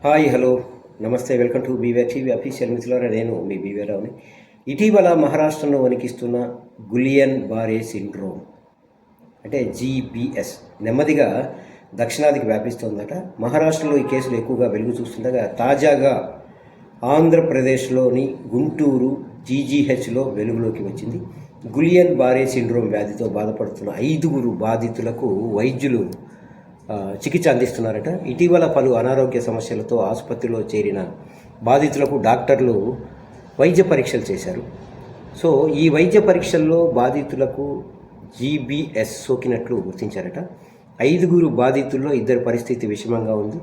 Hi hello నమస్తే welcome to BVR TV official మిత్రులారా, నేను మీ బీవీఆర్ రావుని. ఇటీవల మహారాష్ట్రలో వణికిస్తున్న గులియన్ బారే సిండ్రోమ్ అంటే జీబీఎస్ నెమ్మదిగా దక్షిణాదికి వ్యాపిస్తోందట. మహారాష్ట్రలో ఈ కేసులు ఎక్కువగా వెలుగు చూస్తుండగా తాజాగా ఆంధ్రప్రదేశ్లోని గుంటూరు జీజీహెచ్లో వెలుగులోకి వచ్చింది. గులియన్ బారే సిండ్రోమ్ వ్యాధితో బాధపడుతున్న 5 బాధితులకు వైద్యులు చికిత్స అందిస్తున్నారట. ఇటీవల పలు అనారోగ్య సమస్యలతో ఆసుపత్రిలో చేరిన బాధితులకు డాక్టర్లు వైద్య పరీక్షలు చేశారు. సో ఈ వైద్య పరీక్షల్లో బాధితులకు జీబీఎస్ సోకినట్లు గుర్తించారట. 5 బాధితుల్లో 2 పరిస్థితి విషమంగా ఉంది.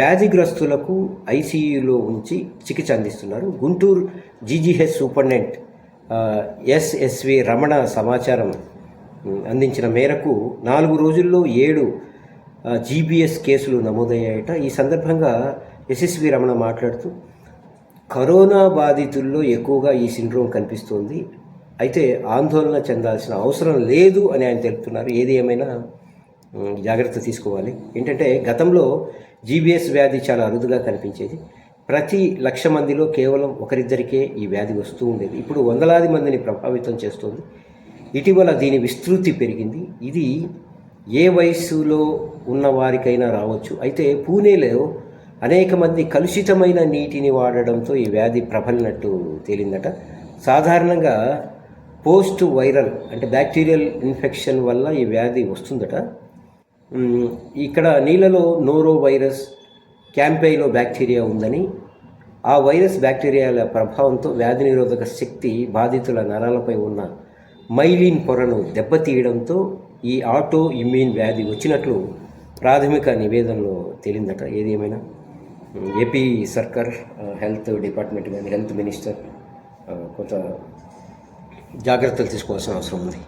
వ్యాధిగ్రస్తులకు ఐసీయూలో ఉంచి చికిత్స అందిస్తున్నారు. Guntur GGH superintendent SSV Ramana సమాచారం అందించిన మేరకు 4 రోజుల్లో 7 జీబీఎస్ కేసులు నమోదయ్యాయట. ఈ సందర్భంగా ఎస్ఎస్వి రమణ మాట్లాడుతూ కరోనా బాధితుల్లో ఎక్కువగా ఈ సిండ్రోమ్ కనిపిస్తోంది, అయితే ఆందోళన చెందాల్సిన అవసరం లేదు అని ఆయన తెలుపుతున్నారు. ఏది ఏమైనా జాగ్రత్త తీసుకోవాలి. ఏంటంటే గతంలో జీబీఎస్ వ్యాధి చాలా అరుదుగా కనిపించేది. ప్రతి 1,00,000 మందిలో కేవలం 1-2కే ఈ వ్యాధి వస్తూ ఉండేది. ఇప్పుడు వందలాది మందిని ప్రభావితం చేస్తోంది. ఇటీవల దీని విస్తృతి పెరిగింది. ఇది ఏ వయస్సులో ఉన్నవారికైనా రావచ్చు. అయితే పూణేలో అనేక మంది కలుషితమైన నీటిని వాడడంతో ఈ వ్యాధి ప్రబలినట్టు తేలిందట. సాధారణంగా పోస్ట్ వైరల్ అంటే బ్యాక్టీరియల్ ఇన్ఫెక్షన్ వల్ల ఈ వ్యాధి వస్తుందట. ఇక్కడ నీళ్ళలో నోరో వైరస్ క్యాంపైలో బ్యాక్టీరియా ఉందని, ఆ వైరస్ బ్యాక్టీరియాల ప్రభావంతో వ్యాధి నిరోధక శక్తి బాధితుల నరాలపై ఉన్న మైలిన్ పొరను దెబ్బతీయడంతో ఈ ఆటో ఇమ్యూన్ వ్యాధి వచ్చినట్లు ప్రాథమిక నివేదనలో తేలిందట. ఏది ఏమైనా ఏపీ సర్కార్ హెల్త్ డిపార్ట్మెంట్ కానీ హెల్త్ మినిస్టర్ కొంత జాగ్రత్తలు తీసుకోవాల్సిన అవసరం ఉంది.